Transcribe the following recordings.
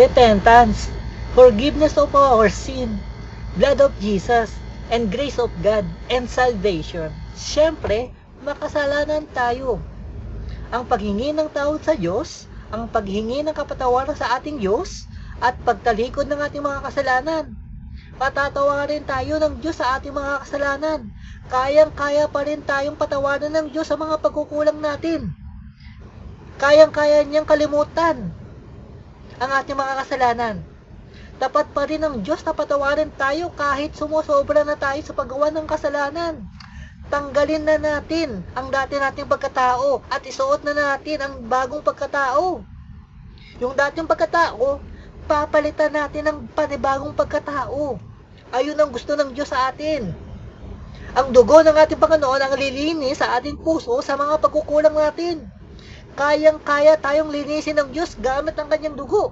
repentance, forgiveness of our sin, blood of Jesus, and grace of God, and salvation. Siyempre, makasalanan tayo. Ang paghingi ng tawad sa Diyos, ang paghingi ng kapatawaran sa ating Diyos, at pagtalikod ng ating mga kasalanan. Patatawarin tayo ng Diyos sa ating mga kasalanan. Kayang-kaya pa rin tayong patawarin ng Diyos sa mga pagkukulang natin. Kayang-kaya niyang kalimutan ang ating mga kasalanan. Tapat pa rin ang Diyos na patawarin tayo kahit sumusobra na tayo sa paggawa ng kasalanan. Tanggalin na natin ang dati nating pagkatao at isuot na natin ang bagong pagkatao. Yung dating pagkatao, papalitan natin ng panibagong pagkatao. Ayun ang gusto ng Diyos sa atin. Ang dugo ng ating Panginoon ang lilinis sa ating puso sa mga pagkukulang natin. Kayang-kaya tayong linisin ng Diyos gamit ang kanyang dugo.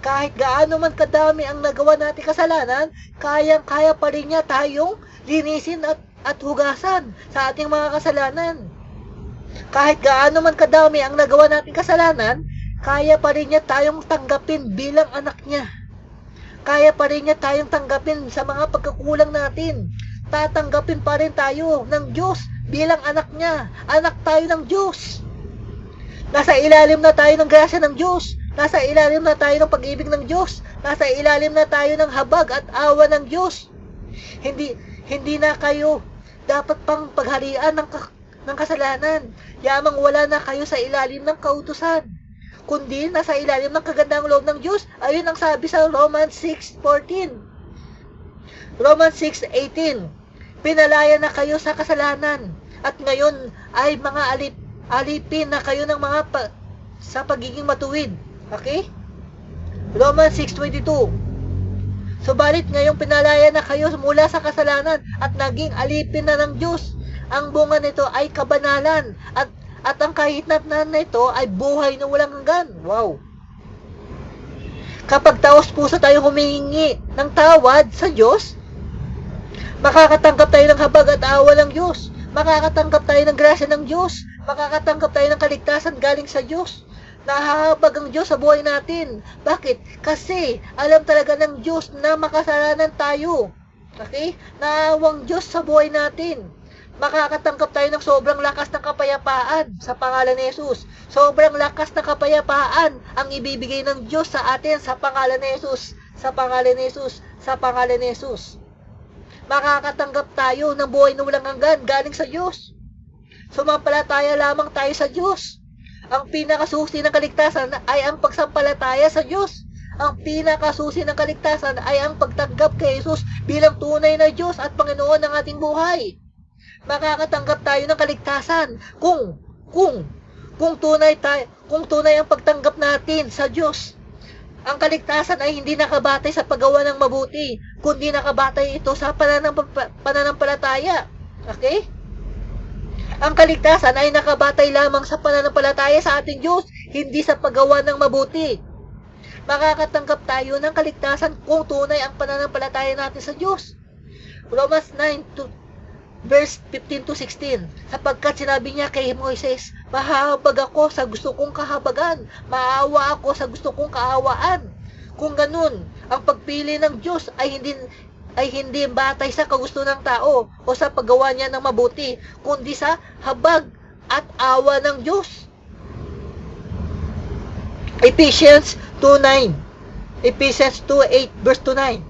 Kahit gaano man kadami ang nagawa nating kasalanan, kayang-kaya pa rin niya tayong linisin at hugasan sa ating mga kasalanan. Kahit gaano man kadami ang nagawa nating kasalanan, kaya pa rin niya tayong tanggapin bilang anak niya. Kaya pa rin niya tayong tanggapin sa mga pagkakulang natin. Tatanggapin pa rin tayo ng Diyos bilang anak niya. Anak tayo ng Diyos. Nasa ilalim na tayo ng grasya ng Diyos. Nasa ilalim na tayo ng pag-ibig ng Diyos. Nasa ilalim na tayo ng habag at awa ng Diyos. Hindi na kayo dapat pang pagharian ng kasalanan. Yamang wala na kayo sa ilalim ng kautusan. Kundi nasa ilalim ng kagandang loob ng Diyos. Ayun ang sabi sa Romans 6:14. Romans 6:18. Pinalaya na kayo sa kasalanan. At ngayon ay mga alipin na kayo ng mga sa pagiging matuwid. Okay? Romans 6:22. Subalit ngayong pinalaya na kayo mula sa kasalanan at naging alipin na ng Diyos. Ang bunga nito ay kabanalan at ang kahinatnan nito ay buhay na walang hanggan. Wow! Kapag taos puso tayo humihingi ng tawad sa Diyos, makakatanggap tayo ng habag at awa ng Diyos. Makakatanggap tayo ng grasya ng Diyos. Makakatanggap tayo ng kaligtasan galing sa Diyos. Nahahabag ang Diyos sa buhay natin. Bakit? Kasi alam talaga ng Diyos na makasalanan tayo. Okay? Naawang Diyos sa buhay natin. Makakatanggap tayo ng sobrang lakas ng kapayapaan sa pangalan ni Jesus. Sobrang lakas ng kapayapaan ang ibibigay ng Diyos sa atin sa pangalan ni Jesus. Sa pangalan ni Jesus. Sa pangalan ni Jesus. Makakatanggap tayo ng buhay na walang hanggan galing sa Diyos. Sumampalataya lamang tayo sa Diyos. Ang pinakasusi ng kaligtasan ay ang pagsampalataya sa Diyos. Ang pinakasusi ng kaligtasan ay ang pagtanggap kay Jesus bilang tunay na Diyos at Panginoon ng ating buhay. Makakatanggap tayo ng kaligtasan kung tunay ang pagtanggap natin sa Diyos. Ang kaligtasan ay hindi nakabatay sa paggawa ng mabuti, kundi nakabatay ito sa pananampalataya. Okay? Ang kaligtasan ay nakabatay lamang sa pananampalataya sa ating Diyos, hindi sa paggawa ng mabuti. Makakatanggap tayo ng kaligtasan kung tunay ang pananampalataya natin sa Diyos. Romans 9 verse 15-16. Sapagkat sinabi niya kay Moises, mahabag ako sa gusto kong kahabagan, maawa ako sa gusto kong kaawaan. Kung ganun, ang pagpili ng Diyos ay hindi batay sa kagusto ng tao o sa paggawa niya ng mabuti, kundi sa habag at awa ng Diyos. Ephesians 2:9. Ephesians 2:8 verse 2:9.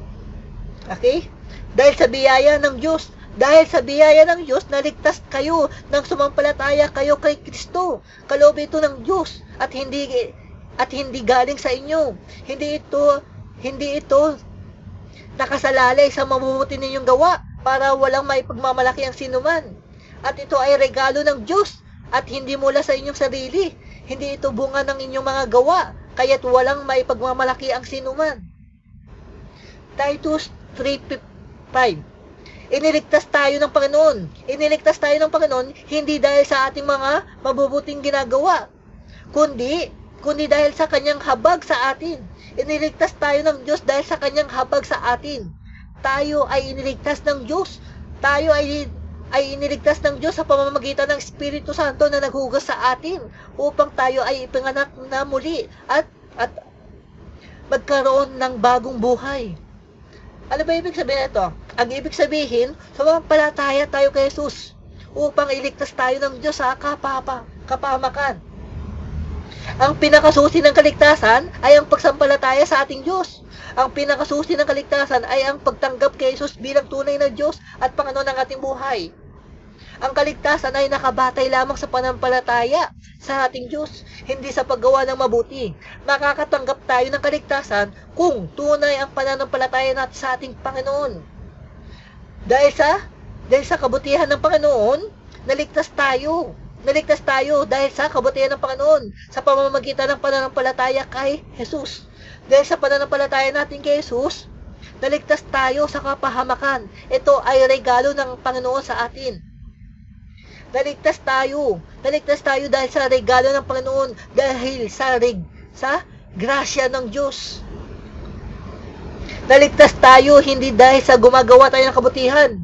Okay? Dahil sa biyaya ng Diyos, naligtas kayo nang sumampalataya kayo kay Kristo. Kaloob ito ng Diyos at hindi galing sa inyo. Hindi ito nakasalalay sa mabubuti ninyong gawa para walang maipagmamalaki ang sinuman. At ito ay regalo ng Diyos at hindi mula sa inyong sarili. Hindi ito bunga ng inyong mga gawa, kaya't walang maipagmamalaki ang sinuman. Titus 3:5. Iniligtas tayo ng Panginoon. Hindi dahil sa ating mga mabubuting ginagawa, kundi dahil sa kanyang habag sa atin. Iniligtas tayo ng Diyos dahil sa kanyang habag sa atin. Tayo ay iniligtas ng Diyos. Tayo ay iniligtas ng Diyos sa pamamagitan ng Espiritu Santo na naghugas sa atin upang tayo ay ipinganak na muli at magkaroon ng bagong buhay. Ano ba ibig sabihin nito? Ang ibig sabihin, sumampalataya tayo kay Jesus upang iligtas tayo ng Diyos sa kapahamakan. Ang pinakasusi ng kaligtasan ay ang pagsampalataya sa ating Diyos. Ang pinakasusi ng kaligtasan ay ang pagtanggap kay Jesus bilang tunay na Diyos at Panginoon ng ating buhay. Ang kaligtasan ay nakabatay lamang sa pananampalataya sa ating Diyos, hindi sa paggawa ng mabuti. Makakatanggap tayo ng kaligtasan kung tunay ang pananampalataya natin sa ating Panginoon. Dahil sa kabutihan ng Panginoon, naligtas tayo. Naligtas tayo dahil sa kabutihan ng Panginoon sa pamamagitan ng pananampalataya kay Jesus. Dahil sa pananampalataya natin kay Jesus, naligtas tayo sa kapahamakan. Ito ay regalo ng Panginoon sa atin. Naligtas tayo dahil sa regalo ng Panginoon, dahil sa grasya ng Diyos. Naligtas tayo hindi dahil sa gumagawa tayo ng kabutihan.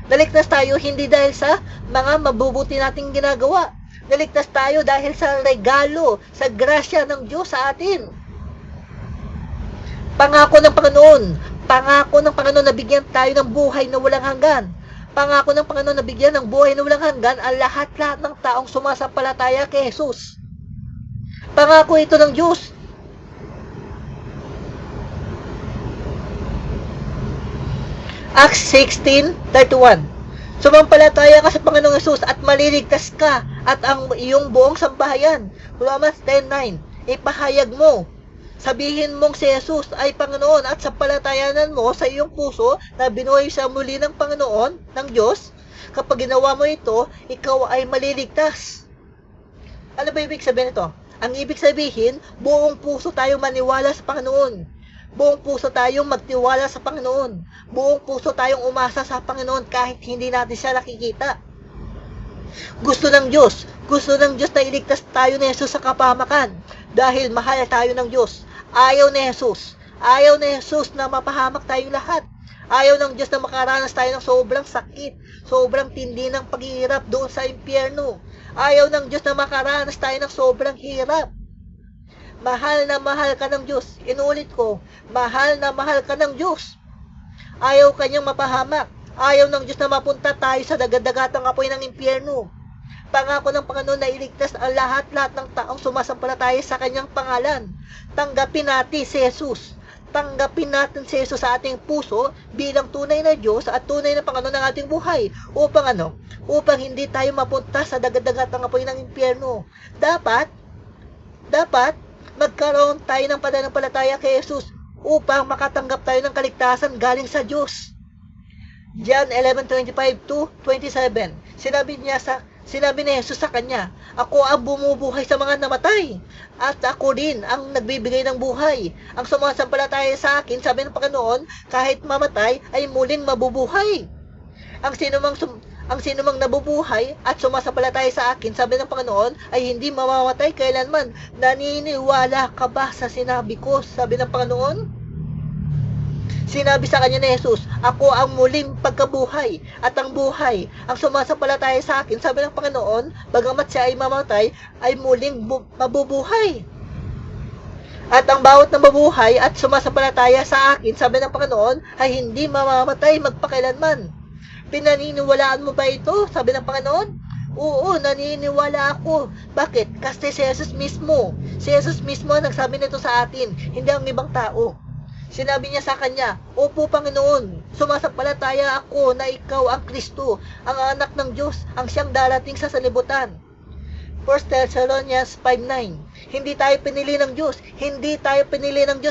Naligtas tayo hindi dahil sa mga mabubuti nating ginagawa. Naligtas tayo dahil sa regalo, sa grasya ng Diyos sa atin. Pangako ng Panginoon na bigyan tayo ng buhay na walang hanggan. Pangako ng Panginoon na bigyan ng buhay na walang hanggan ang lahat-lahat ng taong sumasampalataya kay Jesus. Pangako ito ng Diyos. Acts 16:31. Sumampalataya ka sa Panginoong Jesus at maliligtas ka at ang iyong buong sambahayan. Romans 10:9. Ipahayag mo. Sabihin mong si Jesus ay Panginoon at sampalatayanan mo sa iyong puso na binuhay siya muli ng Panginoon, ng Diyos. Kapag ginawa mo ito, ikaw ay maliligtas. Ano ba ibig sabihin ito? Ang ibig sabihin, buong puso tayong maniwala sa Panginoon. Buong puso tayong magtiwala sa Panginoon. Buong puso tayong umasa sa Panginoon kahit hindi natin siya nakikita. Gusto ng Diyos na iligtas tayo ni Jesus sa kapahamakan dahil mahal tayo ng Diyos. Ayaw ni Jesus na mapahamak tayong lahat. Ayaw ng Diyos na makaranas tayo ng sobrang sakit, sobrang tindi ng paghihirap doon sa impyerno. Ayaw ng Diyos na makaranas tayo ng sobrang hirap. Mahal na mahal ka ng Diyos. Inulit ko, mahal na mahal ka ng Diyos. Ayaw kanyang mapahamak. Ayaw ng Diyos na mapunta tayo sa dagat-dagatang apoy ng impyerno. Pangako ng Panginoon na iligtas ang lahat-lahat ng taong sumasampalataya sa kanyang pangalan. Tanggapin natin si Jesus. Tanggapin natin si Jesus sa ating puso bilang tunay na Diyos at tunay na Panginoon ng ating buhay. Upang hindi tayo mapunta sa dagat-dagatang apoy ng impyerno. Dapat magkaroon tayo ng pananampalataya kay Jesus upang makatanggap tayo ng kaligtasan galing sa Diyos. John 11:25-27. Sinabi ni Jesus sa kanya, ako ang bumubuhay sa mga namatay, at ako rin ang nagbibigay ng buhay. Ang sumasampalataya sa akin, sabi ng Panginoon, kahit mamatay ay muling mabubuhay. Ang sinumang nabubuhay at sumasampalataya sa akin, sabi ng Panginoon, ay hindi mamamatay kailanman. Naniniwala ka ba sa sinabi ko, sabi ng Panginoon? Sinabi sa kanya ni Jesus, ako ang muling pagkabuhay at ang buhay. Ang sumasampalataya sa akin, sabi ng Panginoon, bagamat siya ay mamatay, ay muling mabubuhay. At ang bawat nabubuhay at sumasampalataya sa akin, sabi ng Panginoon, ay hindi mamamatay magpakailanman. Pinaniniwalaan mo ba ito? Sabi ng Panginoon. Oo, naniniwala ako. Bakit? Kasi si Jesus mismo ang nagsabi nito sa atin, hindi ang ibang tao. Sinabi niya sa kanya, opo Panginoon, sumasampalataya ako na ikaw ang Kristo, ang anak ng Diyos, ang siyang darating sa sanlibutan. 1 Thessalonians 5:9. Hindi tayo pinili ng Diyos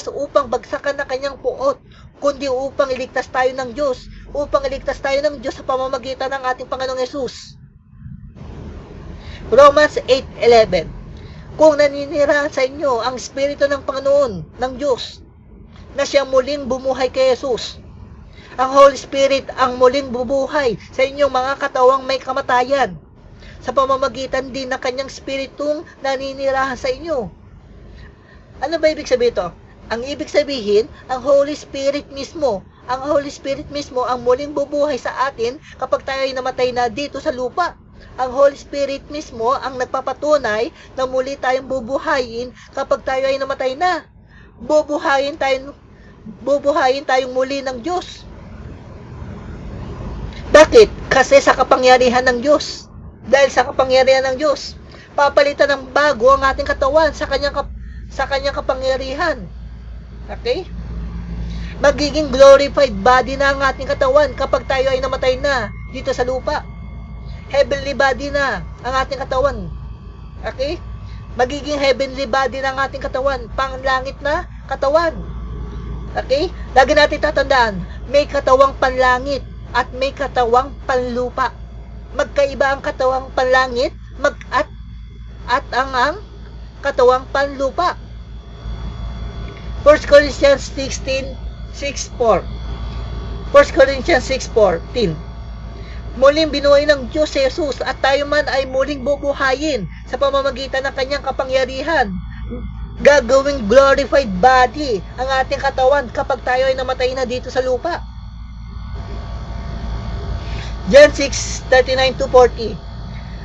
upang bagsakan na kanyang puot, kundi upang iligtas tayo ng Diyos, sa pamamagitan ng ating Panginoong Yesus. Romans 8:11. Kung naninirahan sa inyo ang Espiritu ng Panginoon, ng Diyos, na siyang muling bumuhay kay Jesus. Ang Holy Spirit ang muling bubuhay sa inyong mga katawang may kamatayan sa pamamagitan din ng kanyang Spiritong naninirahan sa inyo. Ano ba ibig sabihin ito? Ang ibig sabihin, ang Holy Spirit mismo ang muling bubuhay sa atin kapag tayo ay namatay na dito sa lupa. Ang Holy Spirit mismo ang nagpapatunay na muli tayong bubuhayin kapag tayo ay namatay na. bubuhayin tayong muli ng Diyos. Bakit? Kasi sa kapangyarihan ng Diyos. Dahil sa kapangyarihan ng Diyos, papalitan ng bago ang ating katawan sa kanyang kapangyarihan. Okay? Magiging glorified body na ang ating katawan kapag tayo ay namatay na dito sa lupa. Heavenly body na ang ating katawan. Okay? Magiging heavenly body na ang ating katawan, panglangit na katawan. Okay? Lagi natin tatandaan, may katawang panlangit at may katawang panlupa. Magkaiba ang katawang panlangit at ang katawang panlupa. 1 Corinthians 6:4. 1 Corinthians 6:14. Muling binuhay ng Diyos si Jesus at tayo man ay muling bubuhayin sa pamamagitan ng kanyang kapangyarihan. Gagawing glorified body ang ating katawan kapag tayo ay namatay na dito sa lupa. John 6:39-40.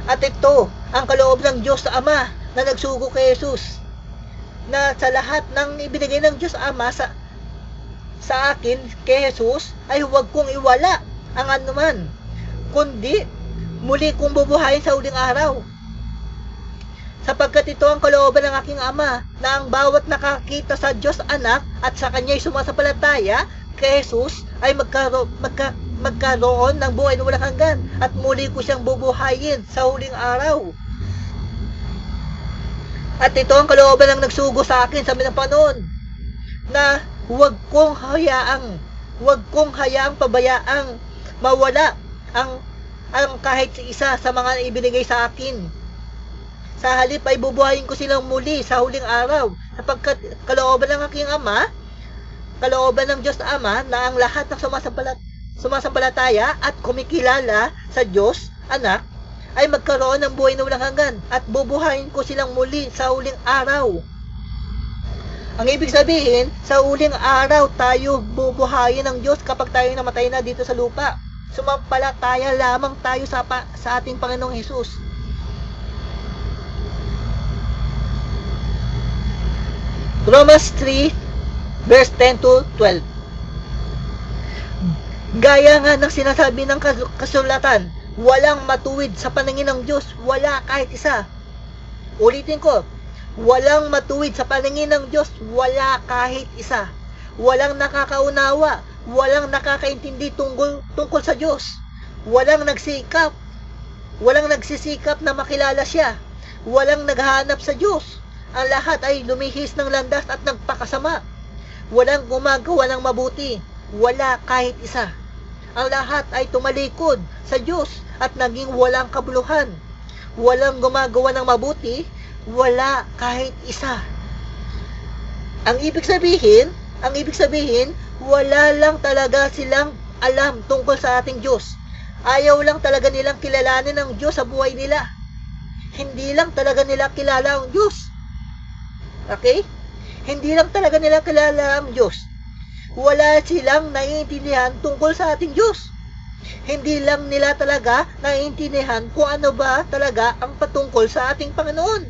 At ito ang kaloob ng Diyos Ama na nagsugo kay Jesus, na sa lahat ng ibinigay ng Diyos Ama sa akin kay Jesus ay huwag kong iwala ang anuman, kundi muli kong bubuhayin sa huling araw. Sapagkat ito ang kalooban ng aking Ama, na ang bawat nakakita sa Diyos Anak at sa Kanya'y sumasampalataya kay Jesus ay magkaroon ng buhay na walang hanggan, at muli ko siyang bubuhayin sa huling araw. At ito ang kalooban ng nagsugo sa akin sa minapanoon, na huwag kong hayaang pabayaang mawala ang kahit isa sa mga ibinigay sa akin. Sa halip ay bubuhayin ko silang muli sa huling araw, sapagkat kalooban ng aking Ama, kalooban ng Diyos Ama, na ang lahat ng sumasampalataya at kumikilala sa Diyos Anak ay magkaroon ng buhay na walang hanggan, at bubuhayin ko silang muli sa huling araw. Ang ibig sabihin, sa huling araw tayo bubuhayin ng Diyos kapag tayo namatay na dito sa lupa. Sumampalataya lamang tayo sa ating Panginoong Hesus. Romans 3 verse 10-12. Gaya nga ng sinasabi ng kasulatan, walang matuwid sa paningin ng Diyos, wala kahit isa. Ulitin ko, walang matuwid sa paningin ng Diyos, wala kahit isa. Walang nakakaunawa, walang nakakaintindi tungkol sa Diyos. Walang nagsisikap na makilala siya. Walang naghahanap sa Diyos. Ang lahat ay lumihis ng landas at nagpakasama. Walang gumagawa ng mabuti, wala kahit isa. Ang lahat ay tumalikod sa Diyos at naging walang kabuluhan. Walang gumagawa ng mabuti, wala kahit isa. Ang ibig sabihin, wala lang talaga silang alam tungkol sa ating Diyos. Ayaw lang talaga nilang kilalanin ang Diyos sa buhay nila. Hindi lang talaga nila kilala ang Diyos. Okay? Hindi lang talaga nila kilala ang Diyos. Wala silang naiintindihan tungkol sa ating Diyos. Hindi lang nila talaga naiintindihan kung ano ba talaga ang patungkol sa ating Panginoon.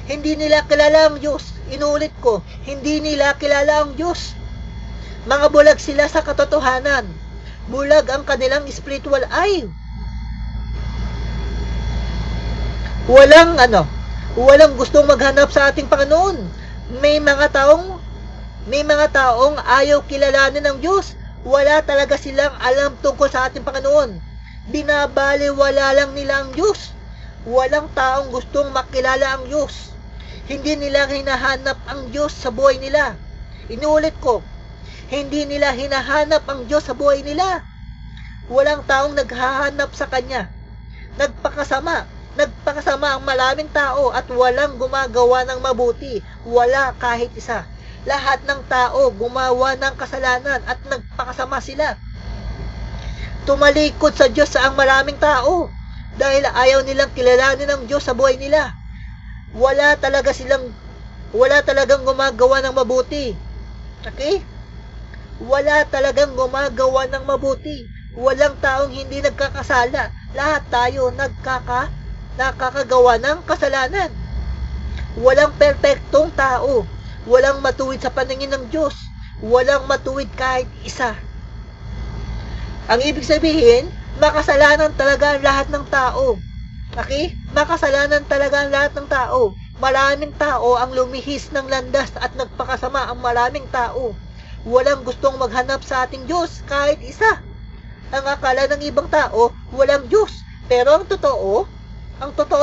Hindi nila kilala ang Diyos. Inuulit ko, hindi nila kilala ang Diyos. Mga bulag sila sa katotohanan. Bulag ang kanilang spiritual eye. Walang gustong maghanap sa ating Panginoon. May mga taong ayaw kilalanin ng Diyos. Wala talaga silang alam tungkol sa ating Panginoon. Binabaliwala lang nila ang Diyos. Walang taong gustong makilala ang Diyos. Hindi nila hinahanap ang Diyos sa buhay nila. Inuulit ko, hindi nila hinahanap ang Diyos sa buhay nila. Walang taong naghahanap sa Kanya. Nagpakasama ang maraming tao at walang gumagawa ng mabuti. Wala kahit isa. Lahat ng tao gumawa ng kasalanan at nagpakasama sila. Tumalikod sa Diyos ang maraming tao dahil ayaw nilang kilalanin ang Diyos sa buhay nila. Wala talagang gumagawa ng mabuti. Okay? Wala talagang gumagawa ng mabuti. Walang taong hindi nagkakasala. Lahat tayo nakakagawa ng kasalanan. Walang perpektong tao. Walang matuwid sa paningin ng Diyos. Walang matuwid kahit isa. Ang ibig sabihin, makasalanan talaga ang lahat ng tao. Okay? Makasalanan talaga ang lahat ng tao. Maraming tao ang lumihis ng landas at nagpakasama ang maraming tao. Walang gustong maghanap sa ating Diyos kahit isa. Ang akala ng ibang tao, walang Diyos. Pero ang totoo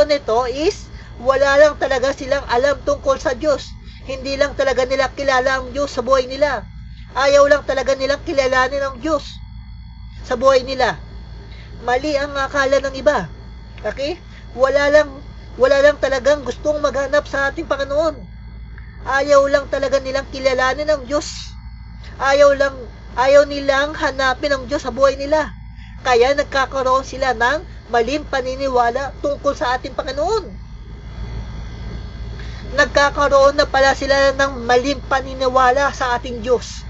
nito is, wala lang talaga silang alam tungkol sa Diyos. Hindi lang talaga nila kilala ang Diyos sa buhay nila. Ayaw lang talaga nilang kilalanin ang Diyos sa buhay nila. Mali ang akala ng iba. Okay? Wala lang talagang gustong maghanap sa ating Panginoon. Ayaw lang talaga nilang kilalanin ang Diyos. Ayaw nilang hanapin ang Diyos sa buhay nila. Kaya nagkakaroon sila ng maling paniniwala tungkol sa ating Panginoon. Nagkakaroon na pala sila ng maling paniniwala sa ating Diyos.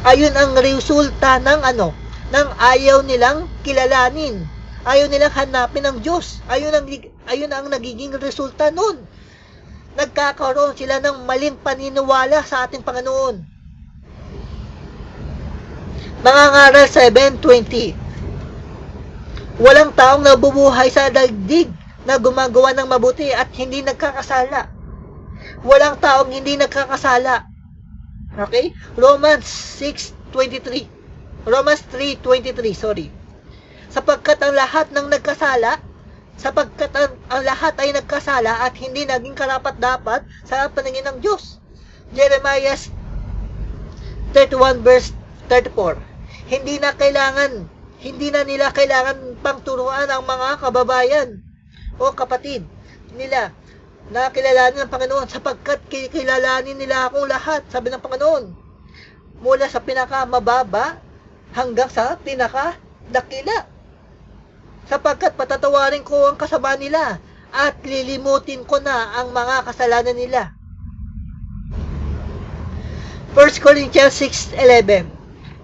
Ayun ang resulta ng ayaw nilang kilalanin. Ayaw nilang hanapin ang Diyos. Ayun ang nagiging resulta nun. Nagkakaroon sila ng maling paniniwala sa ating Panginoon. Mga ngaral 7:20. Walang taong nabubuhay sa daigdig na gumagawa ng mabuti at hindi nagkakasala. Walang taong hindi nagkakasala. Okay? Romans 3:23, sorry. Sapagkat ang lahat ay nagkasala at hindi naging karapat-dapat sa paningin ng Diyos. Jeremiah 31 verse 34. Hindi na nila kailangan pang turuan ang mga kababayan o kapatid nila na kilalanin ng Panginoon sapagkat kilalanin nila akong lahat, sabi ng Panginoon. Mula sa pinakamababa hanggang sa pinakadakila. Sapagkat patatawarin ko ang kasama nila at lilimutin ko na ang mga kasalanan nila. 1 Corinthians 6:11.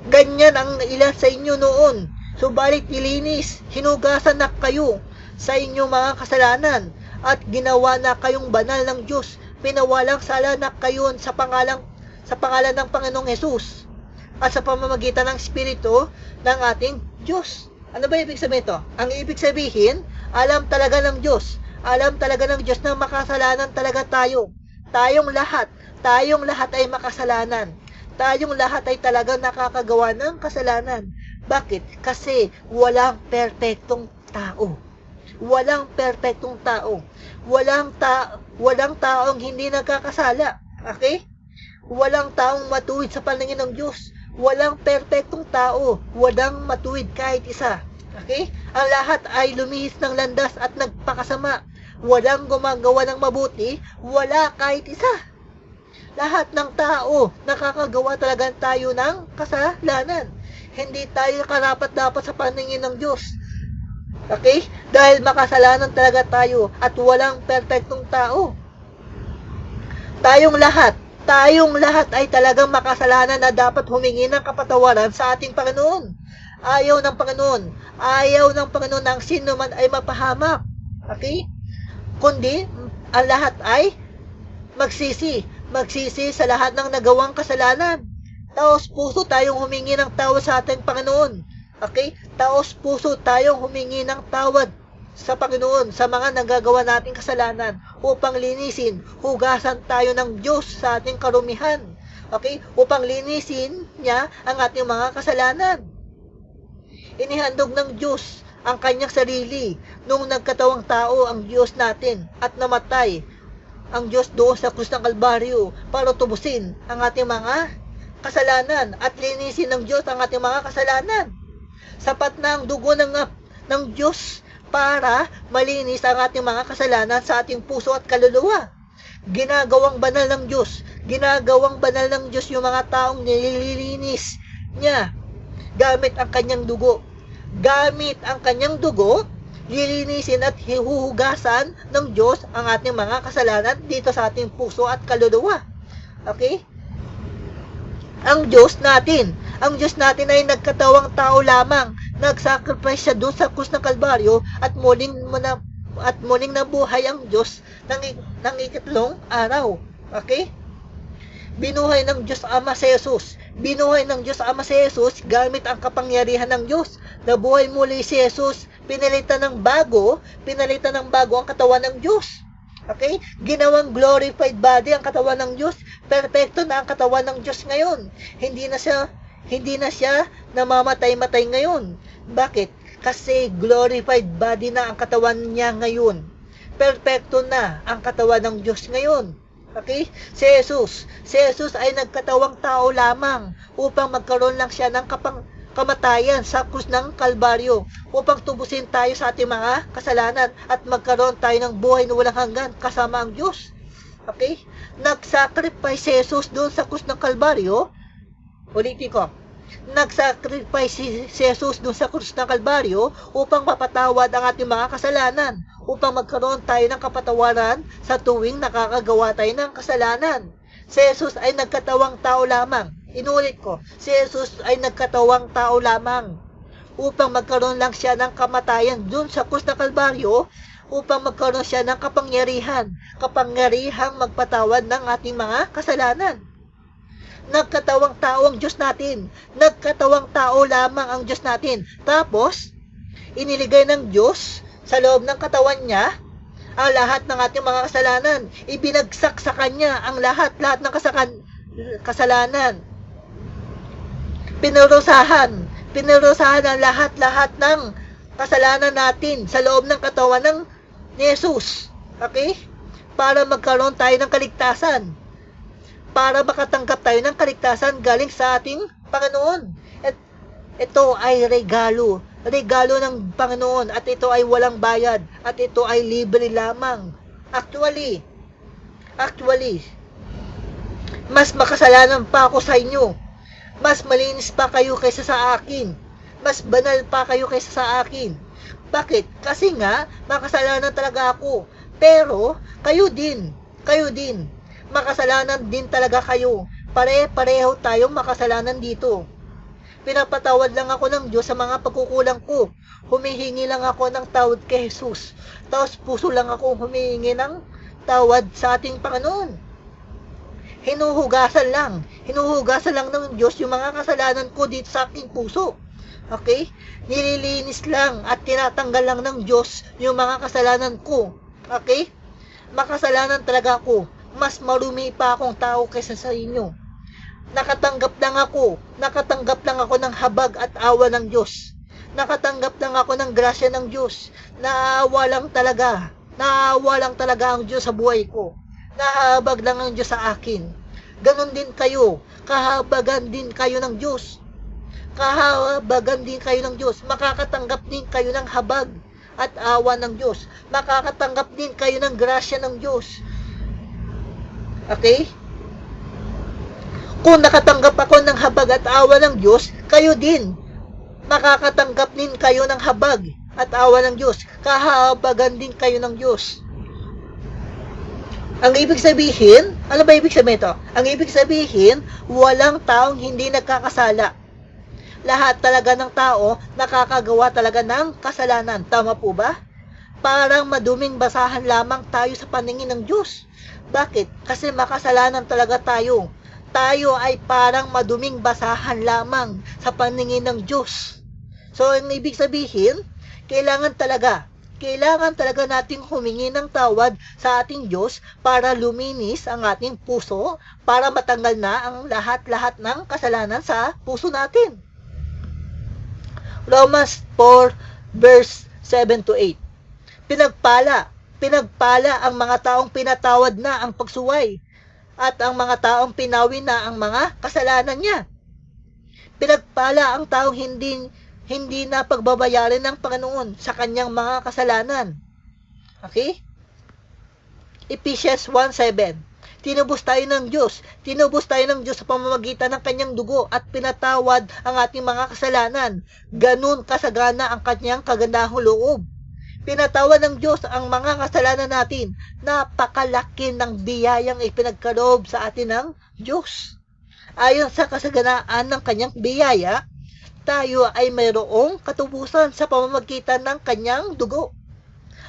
Ganyan ang ilan sa inyo noon, subalit nilinis, hinugasan na kayo sa inyong mga kasalanan at ginawa na kayong banal ng Diyos. Pinawalang sala na kayo sa pangalan ng Panginoong Hesus at sa pamamagitan ng Espiritu ng ating Diyos. Ano ba ibig sabihin ito? Ang ibig sabihin, alam talaga ng Diyos na makasalanan talaga tayo. Tayong lahat ay makasalanan. Tayong lahat ay talagang nakakagawa ng kasalanan. Bakit? Kasi walang perpektong tao. Walang perpektong tao. Walang taong hindi nagkakasala. Okay? Walang taong matuwid sa paningin ng Diyos. Walang perpektong tao. Walang matuwid kahit isa. Okay? Ang lahat ay lumihis ng landas at nagpakasama. Walang gumagawa ng mabuti. Wala kahit isa. Lahat ng tao, nakakagawa talaga tayo ng kasalanan. Hindi tayo karapat-dapat sa paningin ng Diyos. Okay? Dahil makasalanan talaga tayo at walang perpektong tao. Tayong lahat ay talagang makasalanan na dapat humingi ng kapatawaran sa ating Panginoon. Ayaw ng Panginoon ng sino man ay mapahamak. Okay? Kundi, ang lahat ay magsisi sa lahat ng nagawang kasalanan. Taos puso tayong humingi ng tawad sa ating Panginoon. Okay? Taos puso tayong humingi ng tawad sa Panginoon sa mga nagagawa nating kasalanan upang linisin, hugasan tayo ng Diyos sa ating karumihan. Okay? Upang linisin niya ang ating mga kasalanan. Inihandog ng Diyos ang kanyang sarili nung nagkatawang tao ang Diyos natin at namatay ang Diyos doon sa krus ng Kalbaryo para tubusin ang ating mga kasalanan at linisin ng Diyos ang ating mga kasalanan. Sapat na ang dugo ng Diyos para malinis ang ating mga kasalanan sa ating puso at kaluluwa. Ginagawang banal ng Diyos yung mga taong nililinis niya gamit ang kanyang dugo. Lilinisin at hihuhugasan ng Diyos ang ating mga kasalanan dito sa ating puso at kaluluwa. Okay? Ang Diyos natin ay nagkatawang tao lamang. Nagsacrifice siya doon sa krus ng Kalbaryo at muling nabuhay ang Diyos ng ikatlong araw. Okay? Binuhay ng Diyos Ama si Jesus. Binuhay ng Diyos Ama si Jesus gamit ang kapangyarihan ng Diyos. Nabuhay muli si Jesus. Pinalitan ng bago ang katawan ng Diyos. Okay? Ginawang glorified body ang katawan ng Diyos. Perfecto na ang katawan ng Diyos ngayon. Hindi na siya namamatay-matay ngayon. Bakit? Kasi glorified body na ang katawan niya ngayon. Perfecto na ang katawan ng Diyos ngayon. Okay? Si Jesus ay nagkatawang tao lamang upang magkaroon lang siya ng kamatayan sa krus ng Kalbaryo upang tubusin tayo sa ating mga kasalanan at magkaroon tayo ng buhay na walang hanggan kasama ang Diyos. Okay? Nag-sacrifice si Jesus doon sa krus ng Kalbaryo. Ulitin ko. Nag-sacrifice si Jesus doon sa krus ng Kalbaryo upang mapatawad ang ating mga kasalanan, upang magkaroon tayo ng kapatawaran sa tuwing nakakagawa tayo ng kasalanan. Si Jesus ay nagkatawang tao lamang. Inulit ko, si Jesus ay nagkatawang tao lamang upang magkaroon lang siya ng kamatayan doon sa krus ng Kalbaryo, upang magkaroon siya ng kapangyarihang magpatawad ng ating mga kasalanan. Nagkatawang tao ang Diyos natin. Nagkatawang tao lamang ang Diyos natin. Tapos, iniligay ng Diyos sa loob ng katawan niya ang lahat ng ating mga kasalanan. Ibinagsak sa Kanya ang lahat ng kasalanan. Pinurusahan ang lahat ng kasalanan natin sa loob ng katawan ng Jesus. Okay? Para magkaroon tayo ng kaligtasan. Para makatanggap tayo ng kaligtasan galing sa ating Panginoon. At ito ay regalo ng Panginoon, at ito ay walang bayad, at ito ay libre lamang. Actually, mas makasalanan pa ako sa inyo. Mas malinis pa kayo kaysa sa akin. Mas banal pa kayo kaysa sa akin. Bakit? Kasi nga, makasalanan talaga ako. Pero, kayo din. Makasalanan din talaga kayo. Pare-pareho tayong makasalanan dito. Pinapatawad lang ako ng Diyos sa mga pagkukulang ko. Humihingi lang ako ng tawad kay Jesus. Tapos puso lang ako humihingi ng tawad sa ating Panginoon. Hinuhugasan lang ng Diyos yung mga kasalanan ko dito sa aking puso. Okay? Nililinis lang at tinatanggal lang ng Diyos yung mga kasalanan ko. Okay? Makasalanan talaga ako. Mas marumi pa akong tao kaysa sa inyo. Nakatanggap lang ako ng habag at awa ng Diyos. Nakatanggap lang ako ng grasya ng Diyos. Naawa lang talaga ang Diyos sa buhay ko. Nahabag lang ang Diyos sa akin. Ganon din kayo. Kahabagan din kayo ng Diyos. Makakatanggap din kayo ng habag at awa ng Diyos. Makakatanggap din kayo ng grasya ng Diyos. Okay? Kung nakatanggap ako ng habag at awa ng Diyos, kayo din. Makakatanggap din kayo ng habag at awa ng Diyos. Kahabagan din kayo ng Diyos. Ang ibig sabihin, ano ba ibig sabihin ito? Ang ibig sabihin, walang taong hindi nagkakasala. Lahat talaga ng tao nakakagawa talaga ng kasalanan. Tama po ba? Parang maduming basahan lamang tayo sa paningin ng Diyos. Bakit? Kasi makasalanan talaga tayo. Tayo ay parang maduming basahan lamang sa paningin ng Diyos. So, ang ibig sabihin, kailangan talaga nating humingi ng tawad sa ating Diyos para luminis ang ating puso, para matanggal na ang lahat-lahat ng kasalanan sa puso natin. Romans 4 verse 7 to 8. Pinagpala ang mga taong pinatawad na ang pagsuway at ang mga taong pinawi na ang mga kasalanan niya. Pinagpala ang taong hindi na pagbabayaran ng Panginoon sa kanyang mga kasalanan. Okay? Ephesians 1:7. Tinubos tayo ng Diyos sa pamamagitan ng kanyang dugo at pinatawad ang ating mga kasalanan. Ganun kasagana ang kanyang kagandahang loob. Pinatawad ng Diyos ang mga kasalanan natin. Napakalaki ng biyayang ipinagkaloob sa atin ng Diyos. Ayon sa kasaganaan ng kanyang biyaya, tayo ay mayroong katubusan sa pamamagitan ng kanyang dugo.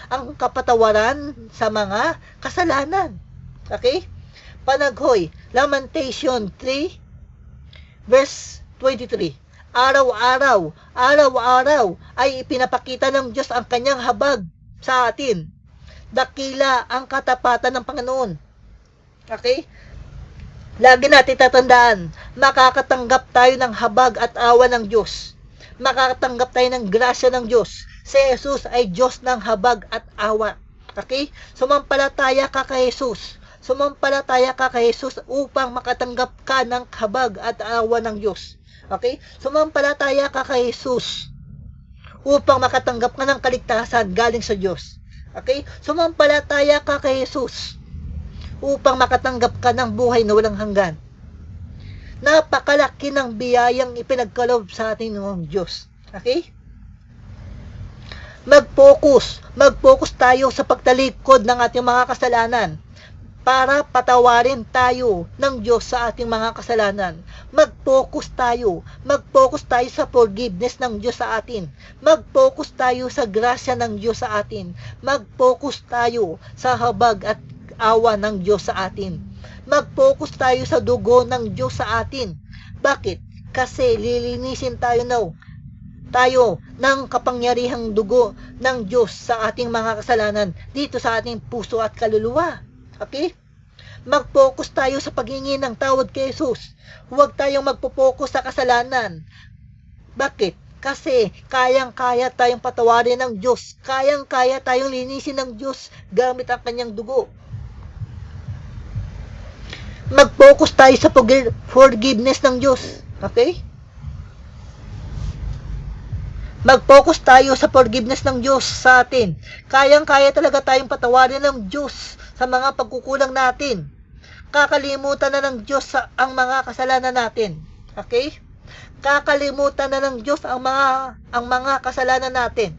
Ang kapatawaran sa mga kasalanan. Okay? panaghoy. Lamentation 3 verse 23. Araw-araw ay ipinapakita ng Diyos ang kanyang habag sa atin. Dakila ang katapatan ng Panginoon. Okay? Lagi natin tatandaan, makakatanggap tayo ng habag at awa ng Diyos. Makakatanggap tayo ng grasya ng Diyos. Si Jesus ay Diyos ng habag at awa. Okay? Sumampalataya ka kay Jesus. Sumampalataya ka kay Jesus upang makatanggap ka ng habag at awa ng Diyos. Okay? Sumampalataya ka kay Jesus upang makatanggap ka ng kaligtasan galing sa Diyos. Okay? Sumampalataya ka kay Jesus upang makatanggap ka ng buhay na walang hanggan. Napakalaki ng biyayang ipinagkaloob sa atin ng Diyos. Okay? Mag-focus tayo sa pagtalikod ng ating mga kasalanan para patawarin tayo ng Diyos sa ating mga kasalanan. Mag-focus tayo sa forgiveness ng Diyos sa atin. Mag-focus tayo sa grasya ng Diyos sa atin. Mag-focus tayo sa habag at awa ng Diyos sa atin. Mag-focus tayo sa dugo ng Diyos sa atin. Bakit? Kasi lilinisin tayo ng kapangyarihang dugo ng Diyos sa ating mga kasalanan dito sa ating puso at kaluluwa. Okay? Mag-focus tayo sa paghingi ng tawad kay Jesus. Huwag tayong magpo-focus sa kasalanan. Bakit? Kasi kayang-kaya tayong patawarin ng Diyos. Kayang-kaya tayong linisin ng Diyos gamit ang kanyang dugo. Mag-focus tayo sa forgiveness ng Diyos. Okay? Mag-focus tayo sa forgiveness ng Diyos sa atin. Kayang-kaya talaga tayong patawarin ng Diyos sa mga pagkukulang natin. Kakalimutan na ng Diyos ang mga kasalanan natin. Okay? Kakalimutan na ng Diyos ang mga kasalanan natin.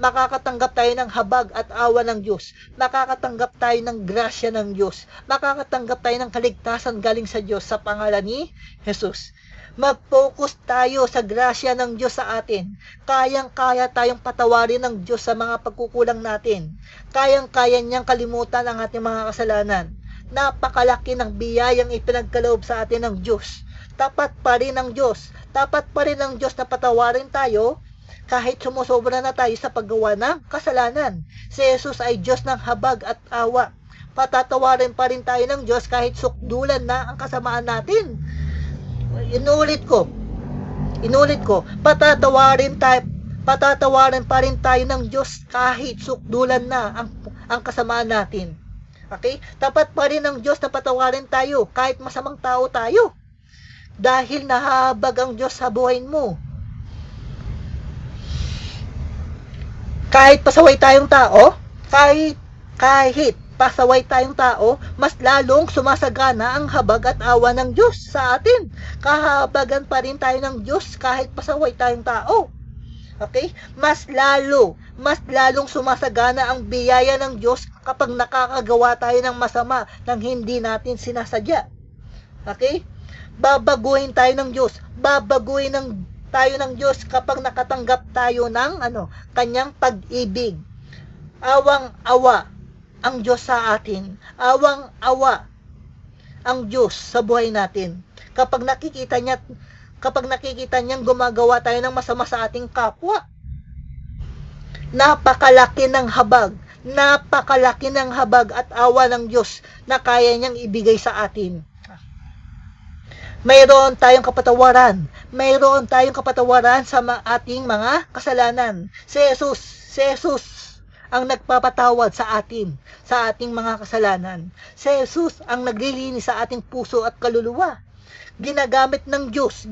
Makakatanggap tayo ng habag at awa ng Diyos. Makakatanggap tayo ng grasya ng Diyos. Makakatanggap tayo ng kaligtasan galing sa Diyos sa pangalan ni Jesus. Mag-focus tayo sa grasya ng Diyos sa atin. Kayang-kaya tayong patawarin ng Diyos sa mga pagkukulang natin. Kayang-kaya niyang kalimutan ang ating mga kasalanan. Napakalaki ng biyayang ipinagkaloob sa atin ng Diyos. Tapat pa rin ang Diyos. Tapat pa rin ang Diyos na patawarin tayo kahit sumusobra na tayo sa paggawa ng kasalanan. Si Jesus ay Diyos ng habag at awa. Patatawarin pa rin tayo ng Diyos kahit sukdulan na ang kasamaan natin. Inulit ko, patatawarin pa rin tayo ng Diyos kahit sukdulan na ang kasamaan natin. Okay? Tapat pa rin ng Diyos na patawarin tayo kahit masamang tao tayo. Dahil nahabag ang Diyos sa buhay mo. Kahit pasaway tayong tao, mas lalong sumasagana ang habag at awa ng Diyos sa atin. Kahabagan pa rin tayo ng Diyos kahit pasaway tayong tao. Okay? Mas lalong sumasagana ang biyaya ng Diyos kapag nakakagawa tayo ng masama nang hindi natin sinasadya. Okay? Babaguhin tayo ng Diyos. Tayo ng Diyos kapag nakatanggap tayo ng kanyang pag-ibig. Awang-awa ang Diyos sa atin. Awang-awa ang Diyos sa buhay natin. Kapag nakikita niyang gumagawa tayo ng masama sa ating kapwa. Napakalaki ng habag at awa ng Diyos na kaya niyang ibigay sa atin. Mayroon tayong kapatawaran sa ating mga kasalanan. Si Jesus ang nagpapatawad sa ating mga kasalanan. Si Jesus ang naglilinis sa ating puso at kaluluwa. Ginagamit ng Diyos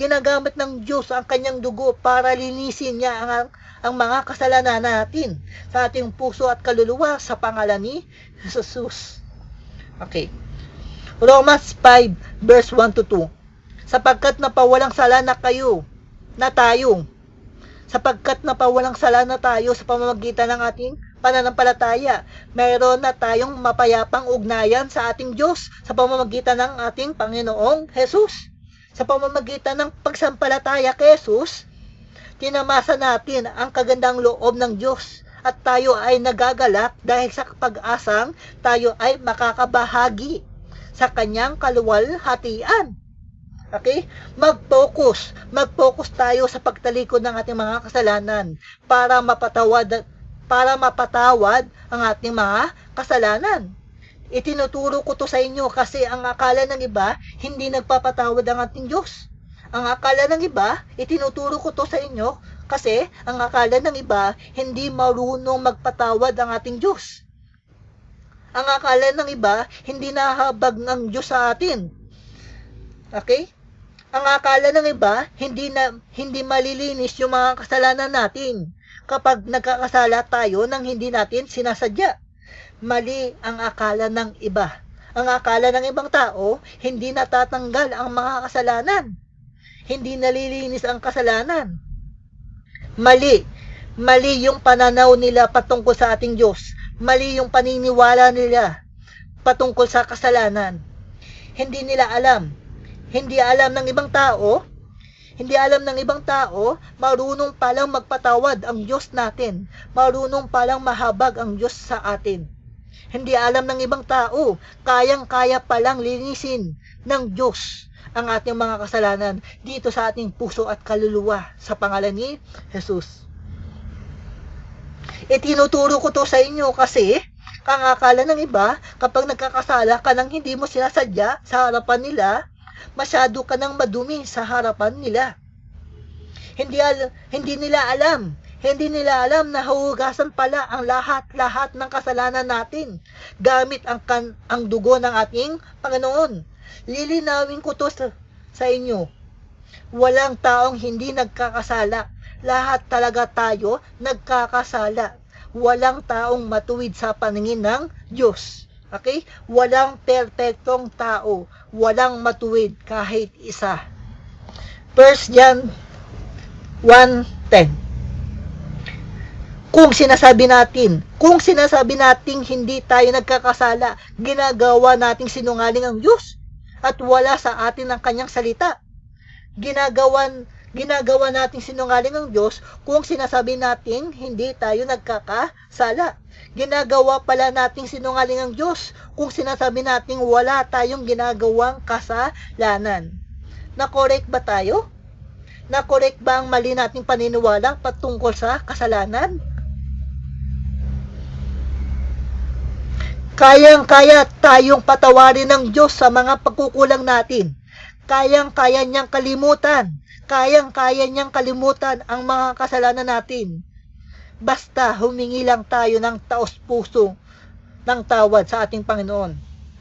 ang kanyang dugo para linisin niya ang mga kasalanan natin sa ating puso at kaluluwa sa pangalan ni Jesus. Okay. Romans 5 verse 1-2. Sapagkat napawalang sala na tayo sa pamamagitan ng ating pananampalataya. Mayroon na tayong mapayapang ugnayan sa ating Diyos sa pamamagitan ng ating Panginoong Jesus. Sa pamamagitan ng pagsampalataya kay Jesus, tinamasa natin ang kagandang loob ng Diyos at tayo ay nagagalak dahil sa pag-asang tayo ay makakabahagi sa kanyang kaluwalhatian. Okay? Mag-focus tayo sa pagtalikod ng ating mga kasalanan para mapatawad ang ating mga kasalanan. Itinuturo ko to sa inyo kasi ang akala ng iba, hindi nagpapatawad ang ating Diyos. Ang akala ng iba, itinuturo ko to sa inyo kasi ang akala ng iba, hindi marunong magpatawad ang ating Diyos. Ang akala ng iba, hindi nahabag ng Diyos sa atin. Okay? Ang akala ng iba, hindi malilinis yung mga kasalanan natin kapag nagkakasala tayo nang hindi natin sinasadya. Mali ang akala ng iba. Ang akala ng ibang tao, hindi natatanggal ang mga kasalanan. Hindi nalilinis ang kasalanan. Mali. Mali yung pananaw nila patungkol sa ating Diyos. Mali yung paniniwala nila patungkol sa kasalanan. Hindi nila alam. Hindi alam ng ibang tao. Hindi alam ng ibang tao, marunong palang magpatawad ang Diyos natin. Marunong palang mahabag ang Diyos sa atin. Hindi alam ng ibang tao, kayang-kaya palang linisin ng Diyos ang ating mga kasalanan dito sa ating puso at kaluluwa sa pangalan ni Jesus. Itinuturo ko to sa inyo kasi ang akala ng iba, kapag nagkakasala ka nang hindi mo sinasadya sa harapan nila, masyado ka nang madumi sa harapan nila. Hindi nila alam na huhugasan pala ang lahat ng kasalanan natin gamit ang dugo ng ating Panginoon. Lilinawin ko to sa inyo. Walang taong hindi nagkakasala. Lahat talaga tayo nagkakasala. Walang taong matuwid sa paningin ng Diyos. Okay? Walang perpektong tao. Walang matuwid kahit isa. 1 John 1:10. Kung sinasabi nating hindi tayo nagkakasala, ginagawa nating sinungaling ang Diyos at wala sa atin ang kanyang salita. Ginagawa nating sinungaling ang Diyos kung sinasabi nating hindi tayo nagkakasala. Ginagawa pala nating sinungaling ang Diyos kung sinasabi nating wala tayong ginagawang kasalanan. Na-correct ba tayo? Na-correct ba ang mali nating paniniwala patungkol sa kasalanan? Kayang-kaya tayong patawarin ng Diyos sa mga pagkukulang natin. Kayang-kaya niyang kalimutan. Kayang-kaya niyang kalimutan ang mga kasalanan natin. Basta humingi lang tayo ng taos-puso ng tawad sa ating Panginoon.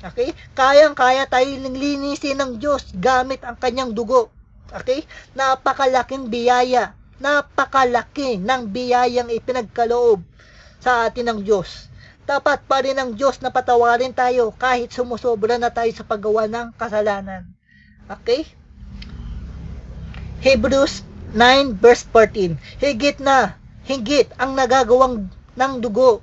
Okay? Kayang-kaya tayong linisin ng Diyos gamit ang kanyang dugo. Okay? Napakalaking biyaya. Napakalaki ng biyayang ipinagkaloob sa atin ng Diyos. Dapat pa rin ng Diyos na patawarin tayo kahit sumusobra na tayo sa paggawa ng kasalanan. Okay? Hebrews 9 verse 14. Higit ang nagagawang ng dugo.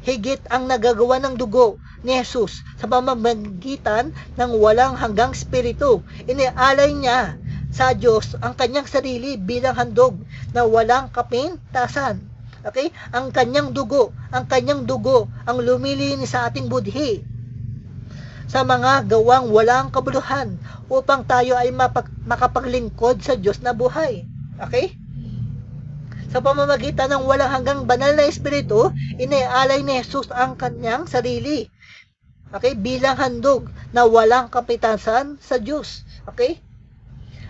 Higit ang nagagawa ng dugo ni Jesus sa pamamagitan ng walang hanggang spirito. Inialay niya sa Diyos ang kanyang sarili bilang handog na walang kapintasan. Okay? Ang kanyang dugo ang lumilinis sa ating budhi sa mga gawang walang kabuluhan upang tayo ay makapaglingkod sa Diyos na buhay. Okay? Sa pamamagitan ng walang hanggang banal na espiritu, inialay ni Jesus ang kanyang sarili. Okay? Bilang handog na walang kapintasan sa Diyos. Okay?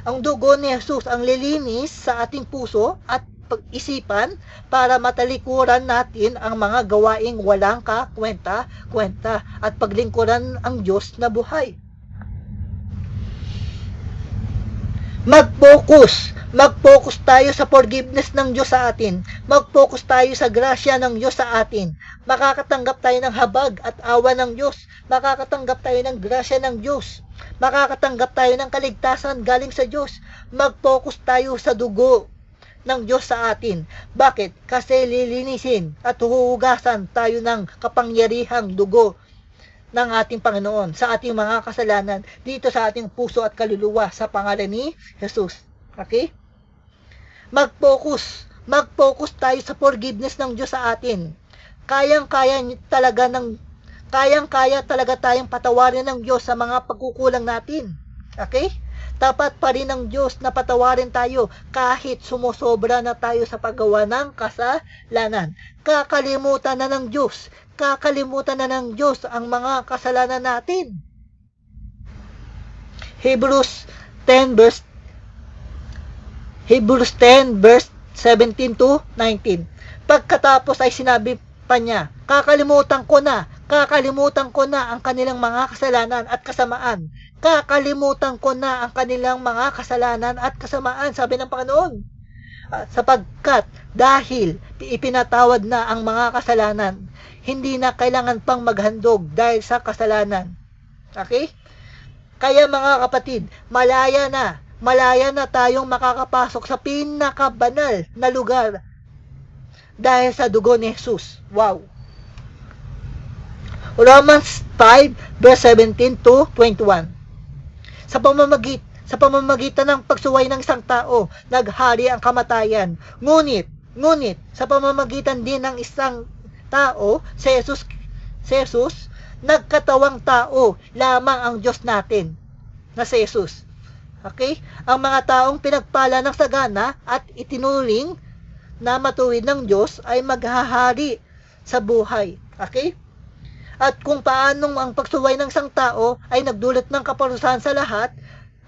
Ang dugo ni Jesus ang lilinis sa ating puso at pag-isipan para matalikuran natin ang mga gawaing walang kakwenta-kwenta at paglingkuran ang Diyos na buhay. Mag-focus tayo sa forgiveness ng Diyos sa atin. Mag-focus tayo sa grasya ng Diyos sa atin. Makakatanggap tayo ng habag at awa ng Diyos. Makakatanggap tayo ng grasya ng Diyos. Makakatanggap tayo ng kaligtasan galing sa Diyos. Mag-focus tayo sa dugo ng Diyos sa atin. Bakit? Kasi lilinisin at huhugasan tayo ng kapangyarihang dugo ng ating Panginoon sa ating mga kasalanan dito sa ating puso at kaluluwa sa pangalan ni Jesus. Okay? Mag-focus tayo sa forgiveness ng Diyos sa atin. Kayang-kaya Kayang-kaya talaga tayong patawarin ng Diyos sa mga pagkukulang natin. Okay? Tapat pa rin ng Diyos na patawarin tayo kahit sumusobra na tayo sa paggawa ng kasalanan. Kakalimutan na ng Diyos. Kakalimutan na ng Diyos ang mga kasalanan natin. Hebrews 10 verse 17 to 19. Pagkatapos ay sinabi pa niya, kakalimutan ko na ang kanilang mga kasalanan at kasamaan. Kakalimutan ko na ang kanilang mga kasalanan at kasamaan, sabi ng Panginoon. Sapagkat dahil ipinatawad na ang mga kasalanan, hindi na kailangan pang maghandog dahil sa kasalanan. Okay? Kaya mga kapatid, malaya na tayong makakapasok sa pinakabanal na lugar dahil sa dugo ni Jesus. Wow! Romans 5 verse 17 to 21. Sa pamamagitan ng pagsuway ng isang tao, naghari ang kamatayan. Ngunit sa pamamagitan din ng isang tao, si Jesus, nagkatawang tao lamang ang Diyos natin, na si Jesus. Okay? Ang mga taong pinagpala ng sagana at itinuring na matuwid ng Diyos ay maghahari sa buhay. Okay? At kung paanong ang pagsuway ng isang tao ay nagdulot ng kaparusahan sa lahat,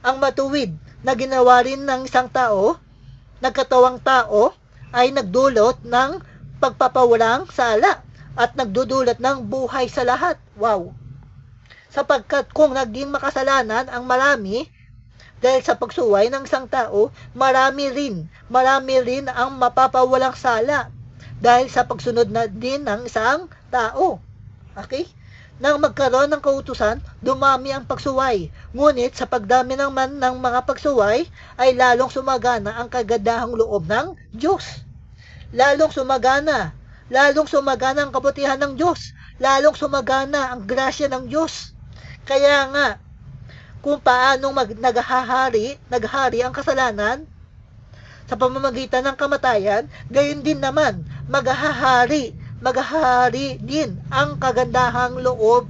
ang matuwid na ginawa rin ng isang tao, nagkatawang tao, ay nagdulot ng pagpapawalang sala at nagdudulot ng buhay sa lahat. Wow! Sapagkat kung naging makasalanan ang marami, dahil sa pagsuway ng isang tao, marami rin ang mapapawalang sala dahil sa pagsunod na din ng isang tao. Okay? Nang magkaroon ng kautusan, dumami ang pagsuway. Ngunit sa pagdami naman ng mga pagsuway, ay lalong sumagana ang kagandahang loob ng Diyos. Lalong sumagana ang kabutihan ng Diyos. Lalong sumagana ang grasya ng Diyos. Kaya nga, kung paano naghahari ang kasalanan sa pamamagitan ng kamatayan, gayon din naman maghahari din ang kagandahang loob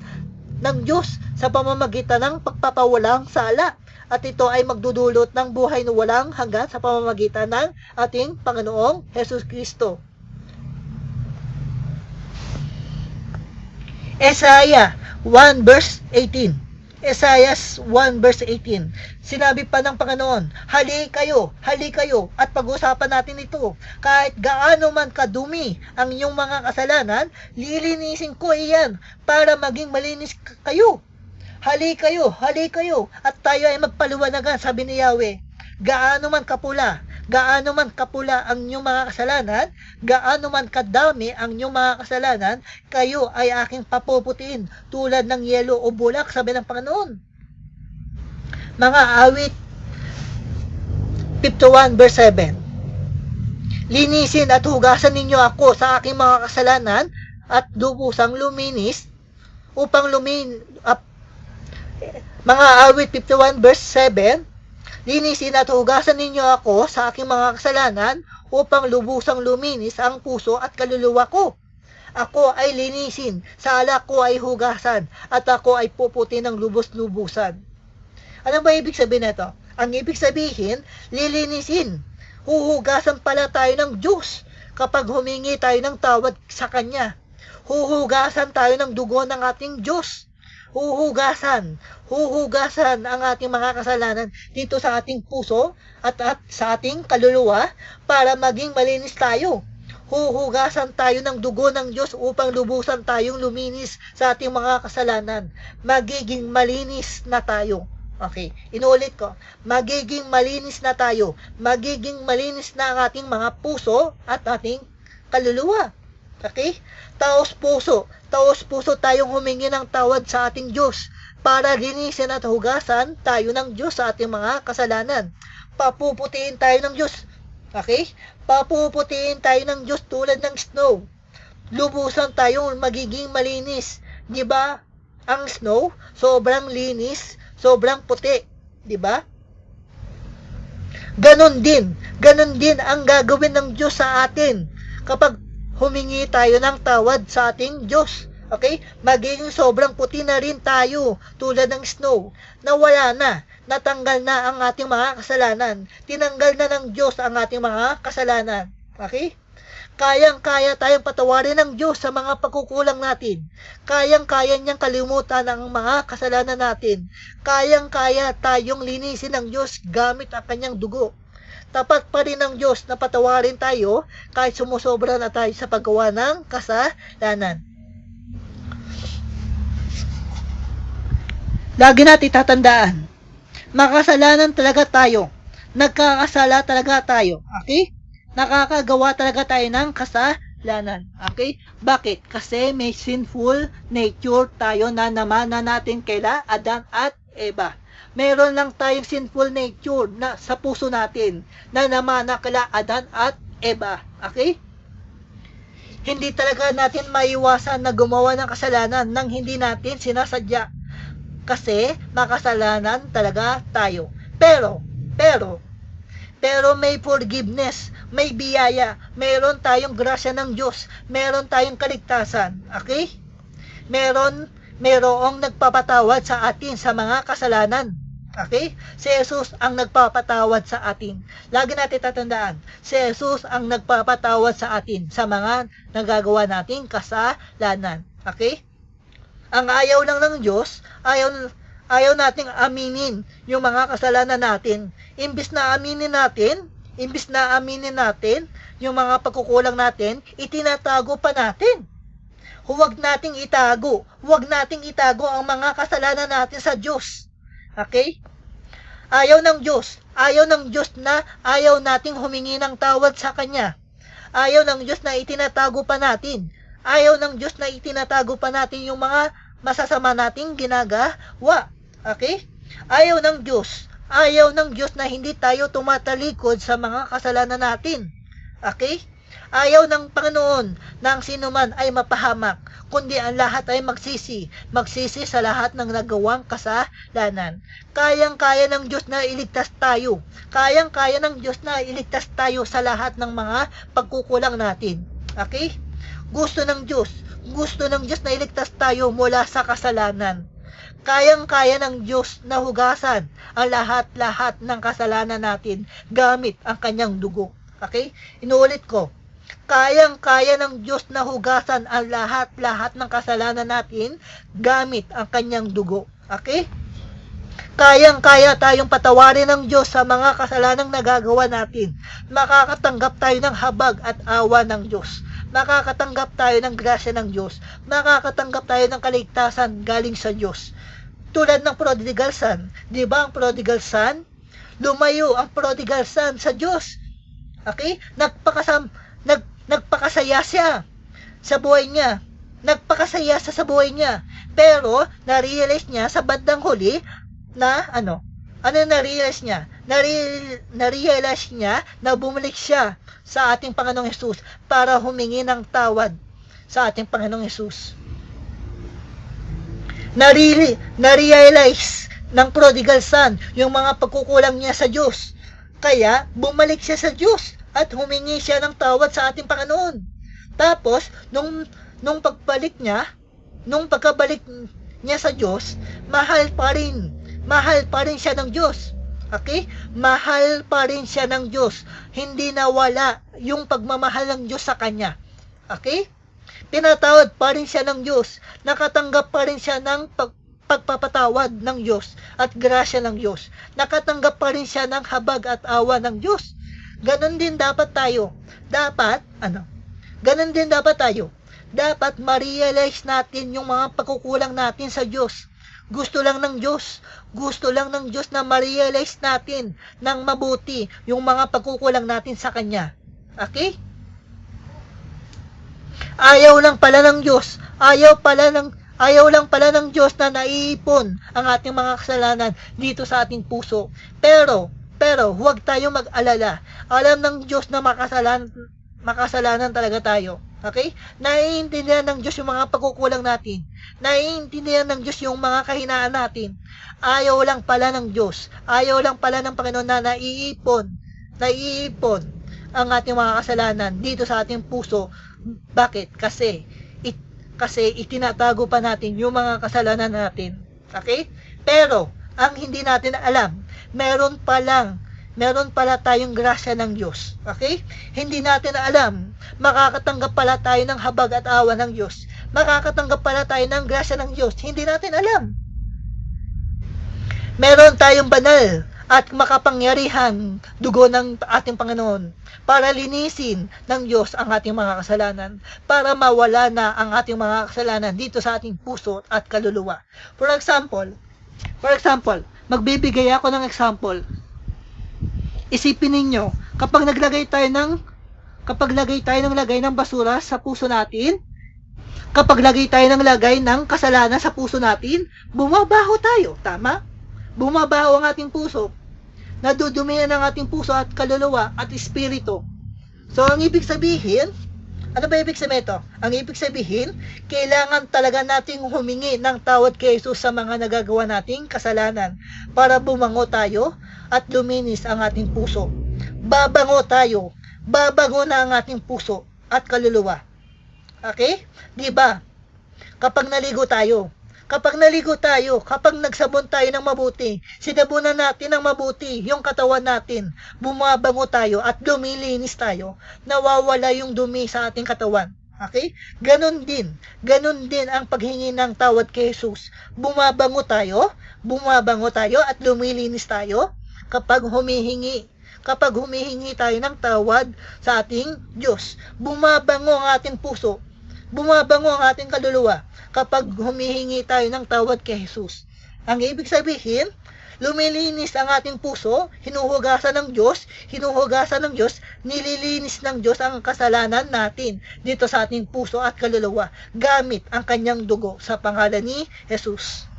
ng Diyos sa pamamagitan ng pagpapawalang sala. At ito ay magdudulot ng buhay na walang hanggan sa pamamagitan ng ating Panginoong Hesus Kristo. Isaiah 1 verse 18. Isaiah 1 verse 18. Sinabi pa ng Panginoon, hali kayo, at pag-usapan natin ito. Kahit gaano man kadumi ang inyong mga kasalanan, lilinisin ko iyan para maging malinis kayo. Hali kayo, at tayo ay magpaliwanagan, sabi ni Yahweh. Gaano man kapula ang inyong mga kasalanan, gaano man kadami ang inyong mga kasalanan, kayo ay aking papuputiin tulad ng yelo o bulak, sabi ng Panginoon. Mga awit 51 verse 7. Linisin at hugasan ninyo ako sa aking mga kasalanan at lubusang luminis upang mga awit 51 verse 7. Linisin at hugasan ninyo ako sa aking mga kasalanan upang lubusang luminis ang puso at kaluluwa ko. Ako ay linisin, sa alak ko ay hugasan, at ako ay puputi ng lubos-lubusan. Ano ba ibig sabihin nito? Ang ibig sabihin, lilinisin. Huhugasan pala tayo ng Diyos kapag humingi tayo ng tawad sa Kanya. Huhugasan tayo ng dugo ng ating Diyos. Huhugasan ang ating mga kasalanan dito sa ating puso at sa ating kaluluwa para maging malinis tayo. Huhugasan tayo ng dugo ng Diyos upang lubusan tayong luminis sa ating mga kasalanan. Magiging malinis na tayo. Okay, inuulit ko. Magiging malinis na tayo. Magiging malinis na ang ating mga puso at ating kaluluwa. Okay? Taos puso tayong humingi ng tawad sa ating Diyos para linisin at hugasan tayo ng Diyos sa ating mga kasalanan. Papuputiin tayo ng Diyos. Okay? Papuputiin tayo ng Diyos tulad ng snow. Lubusan tayong magiging malinis. Di ba? Ang snow, sobrang linis, sobrang puti. Di ba? Ganon din ang gagawin ng Diyos sa atin kapag humingi tayo ng tawad sa ating Diyos. Okay? Magiging sobrang puti na rin tayo, tulad ng snow, na wala na, natanggal na ang ating mga kasalanan. Tinanggal na ng Diyos ang ating mga kasalanan. Okay? Kayang-kaya tayong patawarin ng Diyos sa mga pagkukulang natin. Kayang-kaya niyang kalimutan ang mga kasalanan natin. Kayang-kaya tayong linisin ng Diyos gamit ang kanyang dugo. Tapat pa rin ng Diyos na patawarin tayo kahit sumusobra na tayo sa paggawa ng kasalanan. Lagi natin tatandaan, makasalanan talaga tayo. Nagkakasala talaga tayo. Okay? Nakakagawa talaga tayo ng kasalanan. Okay? Bakit? Kasi may sinful nature tayo na namana natin kaila Adan at Eva. Meron lang tayong sinful nature na sa puso natin na namana kaila Adan at Eva. Okay? Hindi talaga natin maiwasan na gumawa ng kasalanan nang hindi natin sinasadya. Kasi makasalanan talaga tayo. Pero may forgiveness, may biyaya, meron tayong grasya ng Diyos, meron tayong kaligtasan, okay? Merong nagpapatawad sa atin sa mga kasalanan, okay? Si Jesus ang nagpapatawad sa atin. Lagi natin tatandaan, si Jesus ang nagpapatawad sa atin sa mga nagagawa nating kasalanan, okay? Ang ayaw lang ng Diyos, ayaw nating aminin yung mga kasalanan natin. Imbis na aminin natin yung mga pagkukulang natin, itinatago pa natin. Huwag nating itago ang mga kasalanan natin sa Diyos. Okay? Ayaw ng Diyos na ayaw nating humingi ng tawad sa Kanya. Ayaw ng Diyos na itinatago pa natin. Ayaw ng Diyos na itinatago pa natin yung mga masasama nating ginagawa. Okay? Ayaw ng Diyos na hindi tayo tumatalikod sa mga kasalanan natin. Okay? Ayaw ng Panginoon na ang sinuman ay mapahamak, kundi ang lahat ay magsisi sa lahat ng nagawang kasalanan. Kayang-kaya ng Diyos na iligtas tayo. Kayang-kaya ng Diyos na iligtas tayo sa lahat ng mga pagkukulang natin. Okay? Gusto ng Diyos na iligtas tayo mula sa kasalanan. Kayang-kaya ng Diyos na hugasan ang lahat-lahat ng kasalanan natin gamit ang kanyang dugo. Okay? Inuulit ko. Kayang-kaya ng Diyos na hugasan ang lahat-lahat ng kasalanan natin gamit ang kanyang dugo. Okay? Kayang-kaya tayong patawarin ng Diyos sa mga kasalanang nagagawa natin. Makakatanggap tayo ng habag at awa ng Diyos. Makakatanggap tayo ng grasya ng Diyos. Makakatanggap tayo ng kaligtasan galing sa Diyos. Tulad ng prodigal son. Di ba ang prodigal son? Lumayo ang prodigal son sa Diyos. Okay? Nagpakasaya siya sa buhay niya. Nagpakasaya siya sa buhay niya. Pero, na-realize niya sa bandang huli na, ano na-realize niya? Na-realize niya na bumalik siya sa ating Panginoong Hesus para humingi ng tawad sa ating Panginoong Hesus. Na-realize ng prodigal son yung mga pagkukulang niya sa Diyos. Kaya, bumalik siya sa Diyos at humingi siya ng tawad sa ating Panginoon. Tapos, nung pagkabalik niya sa Diyos, mahal pa rin siya ng Diyos. Okay? Mahal pa rin siya ng Diyos. Hindi nawala yung pagmamahal ng Diyos sa kanya. Okay? Pinatawad pa rin siya ng Diyos. Nakatanggap pa rin siya ng pagpapatawad ng Diyos at grasya ng Diyos. Nakatanggap pa rin siya ng habag at awa ng Diyos. Ganon din dapat tayo. Ganon din dapat tayo. Dapat ma-realize natin yung mga pagkukulang natin sa Diyos. Gusto lang ng Diyos na ma-realize natin ng mabuti yung mga pagkukulang natin sa Kanya. Okay? Ayaw lang pala ng Diyos na naiipon ang ating mga kasalanan dito sa ating puso. Pero huwag tayong mag-alala. Alam ng Diyos na makasalanan talaga tayo. Okay? Naiintindihan ng Diyos yung mga pagkukulang natin. Naiintindihan ng Diyos yung mga kahinaan natin. Ayaw lang pala ng Diyos. Ayaw lang pala ng Panginoon na naiipon ang ating mga kasalanan dito sa ating puso. Bakit? Kasi Kasi itinatago pa natin yung mga kasalanan natin. Okay? Pero, ang hindi natin alam, meron pala tayong grasya ng Diyos. Okay? Hindi natin alam, makakatanggap pala tayo ng habag at awa ng Diyos. Makakatanggap pala tayo ng grasya ng Diyos. Hindi natin alam. Meron tayong banal at makapangyarihang dugo ng ating Panginoon para linisin ng Diyos ang ating mga kasalanan, para mawala na ang ating mga kasalanan dito sa ating puso at kaluluwa. For example, magbibigay ako ng example. Isipin ninyo, kapag lagay tayo ng lagay ng basura sa puso natin, kapag lagay tayo ng lagay ng kasalanan sa puso natin, bumabaho tayo, tama? Bumabaho ang ating puso. Nadudumihan ang ating puso at kaluluwa at espiritu. So, ang ibig sabihin, ano ba ibig sabihin ito? Ang ibig sabihin, kailangan talaga nating humingi ng tawad kay Jesus sa mga nagagawa nating kasalanan para bumango tayo at luminis ang ating puso. Babango tayo. Babango na ang ating puso at kaluluwa. Okay? Diba? Kapag naligo tayo, kapag nagsabon tayo ng mabuti, sinabunan natin ng mabuti yung katawan natin, bumabango tayo at lumilinis tayo, nawawala yung dumi sa ating katawan. Okay? Ganon din ang paghingi ng tawad kay Jesus. Bumabango tayo at lumilinis tayo kapag humihingi tayo ng tawad sa ating Diyos. Bumabango ang ating puso, bumabango ang ating kaluluwa kapag humihingi tayo ng tawad kay Jesus. Ang ibig sabihin, lumilinis ang ating puso, hinuhugasan ng Diyos, nililinis ng Diyos ang kasalanan natin dito sa ating puso at kaluluwa gamit ang kanyang dugo sa pangalan ni Jesus.